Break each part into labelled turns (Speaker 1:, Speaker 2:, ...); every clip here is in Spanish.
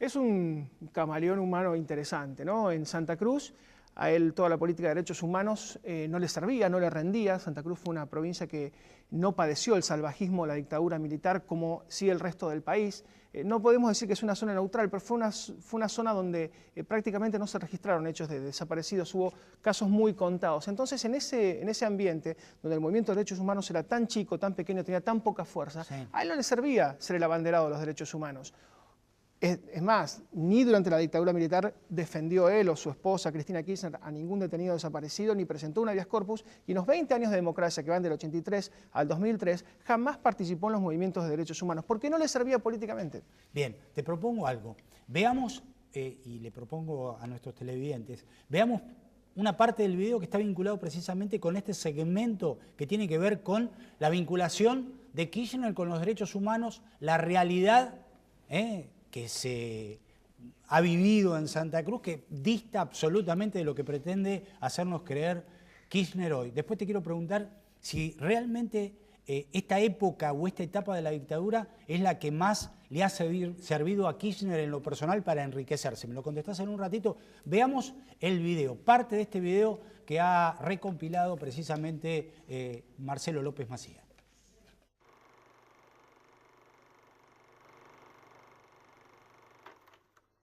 Speaker 1: Es un camaleón humano interesante, ¿no? En Santa Cruz, a él toda la política de derechos humanos no le servía, no le rendía. Santa Cruz fue una provincia que no padeció el salvajismo, la dictadura militar, como sí el resto del país. No podemos decir que es una zona neutral, pero fue una zona donde prácticamente no se registraron hechos de desaparecidos, hubo casos muy contados. Entonces, en ese ambiente, donde el movimiento de derechos humanos era tan chico, tan pequeño, tenía tan poca fuerza, sí, a él no le servía ser el abanderado de los derechos humanos. Es más, ni durante la dictadura militar defendió él o su esposa Cristina Kirchner a ningún detenido desaparecido, ni presentó un habeas corpus, y en los 20 años de democracia que van del 83 al 2003, jamás participó en los movimientos de derechos humanos, porque no le servía políticamente.
Speaker 2: Bien, te propongo algo. Veamos, y le propongo a nuestros televidentes, veamos una parte del video que está vinculado precisamente con este segmento que tiene que ver con la vinculación de Kirchner con los derechos humanos, la realidad que se ha vivido en Santa Cruz, que dista absolutamente de lo que pretende hacernos creer Kirchner hoy. Después te quiero preguntar si realmente esta época o esta etapa de la dictadura es la que más le ha servido a Kirchner en lo personal para enriquecerse. Me lo contestás en un ratito. Veamos el video, parte de este video que ha recompilado precisamente Marcelo López Macía.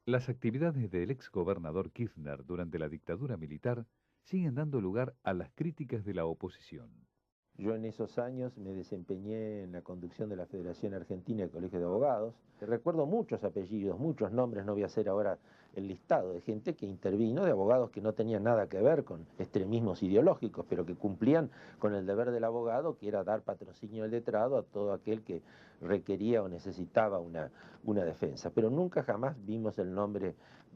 Speaker 3: Las actividades del exgobernador Kirchner durante la dictadura militar siguen dando lugar a las críticas de la oposición.
Speaker 4: Yo en esos años me desempeñé en la conducción de la Federación Argentina del Colegio de Abogados. Recuerdo muchos apellidos, muchos nombres, no voy a hacer ahora el listado de gente que intervino, de abogados que no tenían nada que ver con extremismos ideológicos, pero que cumplían con el deber del abogado, que era dar patrocinio del letrado a todo aquel que requería o necesitaba una defensa. Pero nunca jamás vimos el nombre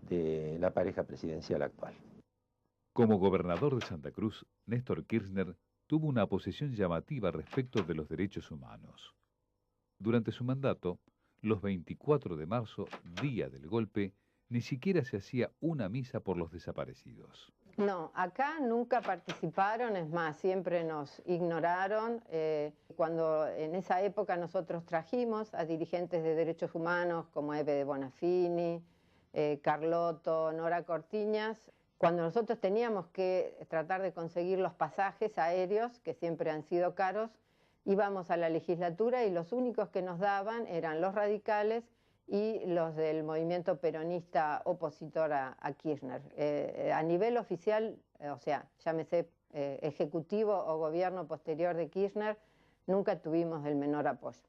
Speaker 4: de la pareja presidencial actual.
Speaker 3: Como gobernador de Santa Cruz, Néstor Kirchner tuvo una posición llamativa respecto de los derechos humanos. Durante su mandato, los 24 de marzo, día del golpe, ni siquiera se hacía una misa por los desaparecidos.
Speaker 5: No, acá nunca participaron, es más, siempre nos ignoraron. Cuando en esa época nosotros trajimos a dirigentes de derechos humanos como Eve de Bonafini, Carlotto, Nora Cortiñas, cuando nosotros teníamos que tratar de conseguir los pasajes aéreos, que siempre han sido caros, íbamos a la legislatura y los únicos que nos daban eran los radicales y los del movimiento peronista opositor a Kirchner. A nivel oficial, o sea, llámese ejecutivo o gobierno posterior de Kirchner, nunca tuvimos el menor apoyo.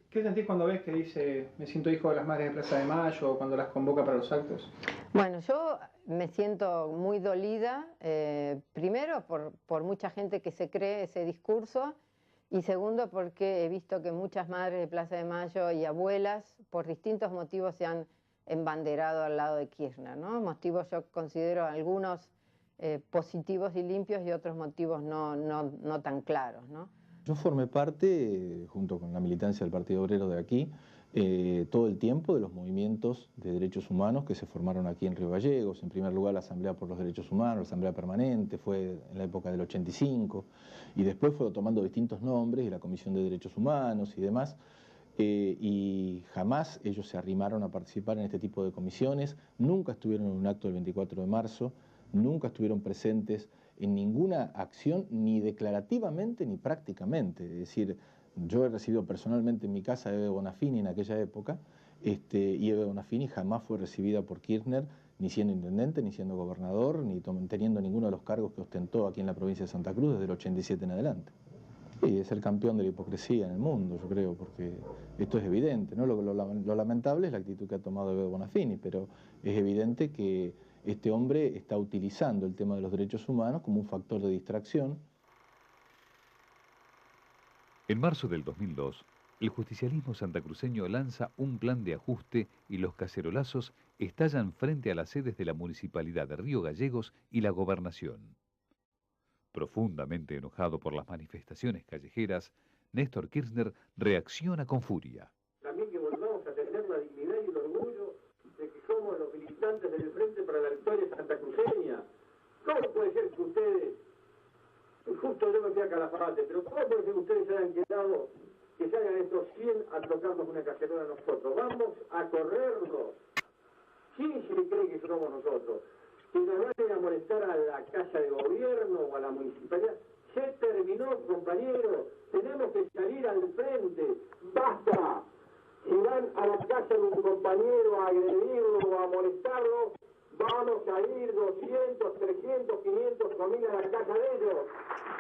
Speaker 1: ¿Qué sentís cuando ves que dice me siento hijo de las madres de Plaza de Mayo o cuando las convoca para los actos?
Speaker 5: Bueno, yo me siento muy dolida, primero por mucha gente que se cree ese discurso, y segundo porque he visto que muchas madres de Plaza de Mayo y abuelas por distintos motivos se han embanderado al lado de Kirchner, ¿no? Motivos yo considero algunos positivos y limpios y otros motivos no tan claros, ¿no?
Speaker 6: Yo formé parte, junto con la militancia del Partido Obrero de aquí, todo el tiempo de los movimientos de derechos humanos que se formaron aquí en Río Gallegos. En primer lugar la Asamblea por los Derechos Humanos, la Asamblea Permanente, fue en la época del 85, y después fue tomando distintos nombres, y la Comisión de Derechos Humanos y demás, y jamás ellos se arrimaron a participar en este tipo de comisiones, nunca estuvieron en un acto del 24 de marzo, nunca estuvieron presentes en ninguna acción, ni declarativamente ni prácticamente. Es decir, yo he recibido personalmente en mi casa a Eve Bonafini en aquella época, y Eve Bonafini jamás fue recibida por Kirchner, ni siendo intendente, ni siendo gobernador, ni teniendo ninguno de los cargos que ostentó aquí en la provincia de Santa Cruz desde el 87 en adelante. Y es el campeón de la hipocresía en el mundo, yo creo, porque esto es evidente, ¿no? Lo lamentable es la actitud que ha tomado Eve Bonafini, pero es evidente que este hombre está utilizando el tema de los derechos humanos como un factor de distracción.
Speaker 3: En marzo del 2002, el justicialismo santacruceño lanza un plan de ajuste y los cacerolazos estallan frente a las sedes de la Municipalidad de Río Gallegos y la Gobernación. Profundamente enojado por las manifestaciones callejeras, Néstor Kirchner reacciona con furia.
Speaker 7: También que volvamos a tener la dignidad y el orgullo de que somos los militantes del Frente para la Victoria santacruceña. ¿Cómo puede ser que ustedes, justo yo me fui a Calafate, pero cómo puede ser que ustedes se hayan quedado, que se hagan estos 100 a tocarnos una cacerola a nosotros? Vamos a correrlos, ¿Quién se le cree que somos nosotros? Que nos vayan a molestar a la casa de gobierno o a la municipalidad. Se terminó, compañeros. Tenemos que salir al frente. ¡Basta! Si van a la casa de un compañero a agredirlo o a molestarlo, vamos a ir 200, 300, 500 familias a la casa de ellos.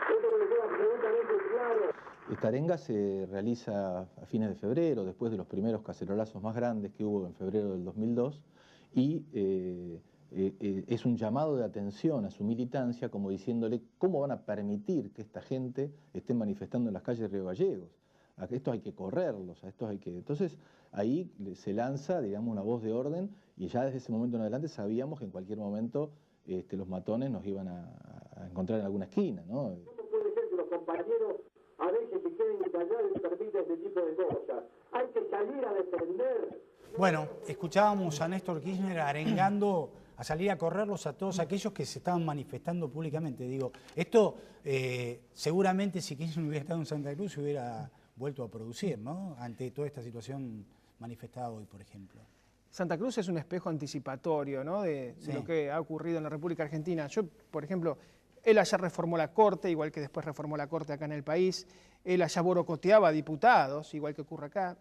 Speaker 7: Esto me queda absolutamente claro.
Speaker 6: Esta arenga se realiza a fines de febrero, después de los primeros cacerolazos más grandes que hubo en febrero del 2002, y es un llamado de atención a su militancia, como diciéndole cómo van a permitir que esta gente esté manifestando en las calles de Río Gallegos. A estos hay que correrlos, a estos hay que... Entonces ahí se lanza, digamos, una voz de orden, y ya desde ese momento en adelante sabíamos que en cualquier momento los matones nos iban a encontrar en alguna esquina, ¿no?
Speaker 7: ¿Cómo puede ser que los compañeros a veces se queden callados y permitan este tipo de cosas? Hay que salir a defender.
Speaker 2: Bueno, escuchábamos a Néstor Kirchner arengando a salir a correrlos a todos aquellos que se estaban manifestando públicamente. Digo, esto seguramente si Kirchner hubiera estado en Santa Cruz se hubiera vuelto a producir, ¿no? Ante toda esta situación manifestada hoy, por ejemplo.
Speaker 1: Santa Cruz es un espejo anticipatorio, ¿no? de lo que ha ocurrido en la República Argentina. Yo, por ejemplo, él allá reformó la Corte, igual que después reformó la Corte acá en el país. Él allá boicoteaba a diputados, igual que ocurre acá.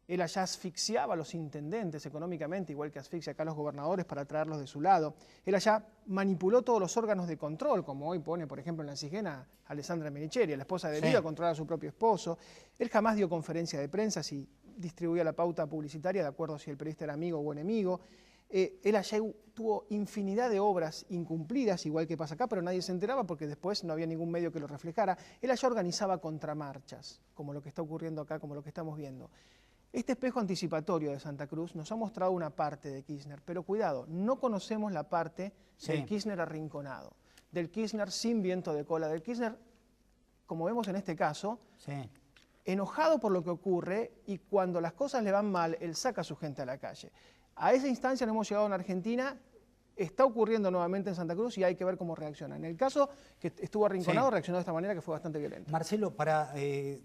Speaker 1: Él allá asfixiaba a los intendentes económicamente, igual que asfixia acá a los gobernadores para traerlos de su lado. Él allá manipuló todos los órganos de control, como hoy pone, por ejemplo, en la Sigena Alessandra Menicheri, la esposa de Lío, a controlar a su propio esposo. Él jamás dio conferencia de prensa si distribuía la pauta publicitaria de acuerdo a si el periodista era amigo o enemigo. Él allá tuvo infinidad de obras incumplidas, igual que pasa acá, pero nadie se enteraba porque después no había ningún medio que lo reflejara. Él allá organizaba contramarchas, como lo que está ocurriendo acá, como lo que estamos viendo. Este espejo anticipatorio de Santa Cruz nos ha mostrado una parte de Kirchner, pero cuidado, no conocemos la parte del Kirchner arrinconado, del Kirchner sin viento de cola, del Kirchner, como vemos en este caso, enojado por lo que ocurre, y cuando las cosas le van mal, él saca a su gente a la calle. A esa instancia no hemos llegado en Argentina, está ocurriendo nuevamente en Santa Cruz y hay que ver cómo reacciona. En el caso que estuvo arrinconado, reaccionó de esta manera que fue bastante violento.
Speaker 2: Marcelo, para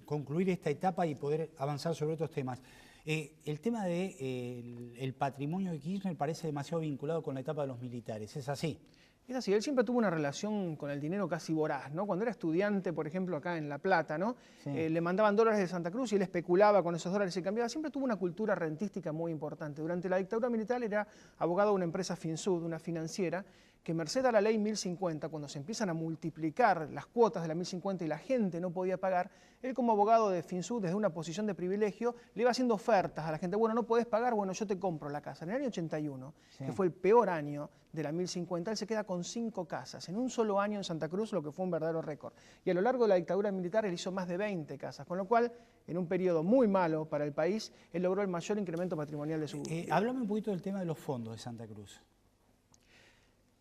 Speaker 2: concluir esta etapa y poder avanzar sobre otros temas, el tema del patrimonio de Kirchner parece demasiado vinculado con la etapa de los militares, ¿es así?
Speaker 1: Es así, él siempre tuvo una relación con el dinero casi voraz, ¿no? Cuando era estudiante, por ejemplo, acá en La Plata, ¿no? Le mandaban dólares de Santa Cruz y él especulaba con esos dólares y cambiaba. Siempre tuvo una cultura rentística muy importante. Durante la dictadura militar era abogado de una empresa Finsud, una financiera, que merced a la ley 1050, cuando se empiezan a multiplicar las cuotas de la 1050 y la gente no podía pagar, él como abogado de Finsud, desde una posición de privilegio, le iba haciendo ofertas a la gente. Bueno, no podés pagar, bueno, yo te compro la casa. En el año 81, que fue el peor año de la 1050, él se queda con 5 casas. En un solo año en Santa Cruz, lo que fue un verdadero récord. Y a lo largo de la dictadura militar, él hizo más de 20 casas, con lo cual, en un periodo muy malo para el país, él logró el mayor incremento patrimonial de su vida.
Speaker 2: Háblame un poquito del tema de los fondos de Santa Cruz.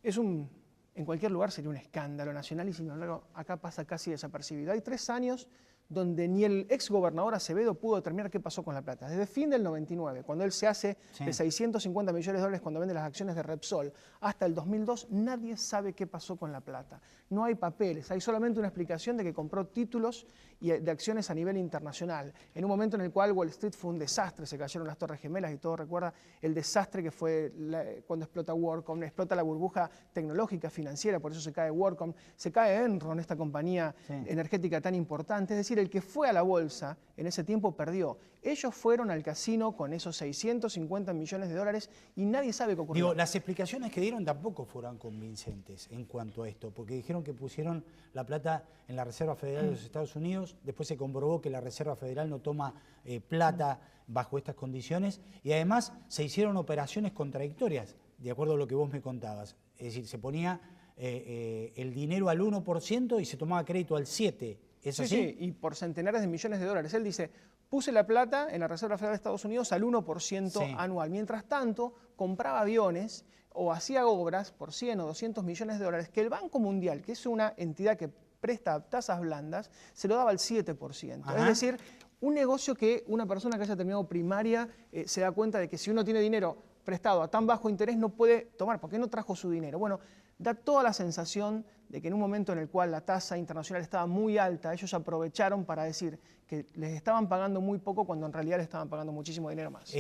Speaker 1: En cualquier lugar sería un escándalo nacional y sin embargo acá pasa casi desapercibido. Hay 3 años donde ni el ex gobernador Acevedo pudo determinar qué pasó con la plata. Desde fin del 99, cuando él se hace de 650 millones de dólares cuando vende las acciones de Repsol, hasta el 2002, nadie sabe qué pasó con la plata. No hay papeles, hay solamente una explicación de que compró títulos y de acciones a nivel internacional. En un momento en el cual Wall Street fue un desastre, se cayeron las Torres Gemelas y todo recuerda el desastre que fue cuando explota WorldCom, explota la burbuja tecnológica financiera, por eso se cae WorldCom, se cae Enron, esta compañía energética tan importante. Es decir, el que fue a la bolsa en ese tiempo perdió. Ellos fueron al casino con esos 650 millones de dólares y nadie sabe qué ocurrió.
Speaker 2: Digo, las explicaciones que dieron tampoco fueron convincentes en cuanto a esto, porque dijeron que pusieron la plata en la Reserva Federal de los Estados Unidos, después se comprobó que la Reserva Federal no toma plata bajo estas condiciones y además se hicieron operaciones contradictorias, de acuerdo a lo que vos me contabas. Es decir, se ponía el dinero al 1% y se tomaba crédito al 7%. ¿Es así?
Speaker 1: Sí, y por centenares de millones de dólares. Él dice, puse la plata en la Reserva Federal de Estados Unidos al 1% anual. Mientras tanto, compraba aviones o hacía obras por 100 o 200 millones de dólares que el Banco Mundial, que es una entidad que presta tasas blandas, se lo daba al 7%. Es decir, un negocio que una persona que haya terminado primaria se da cuenta de que si uno tiene dinero prestado a tan bajo interés no puede tomar, porque no trajo su dinero. Bueno, da toda la sensación de que en un momento en el cual la tasa internacional estaba muy alta, ellos aprovecharon para decir que les estaban pagando muy poco cuando en realidad les estaban pagando muchísimo dinero más.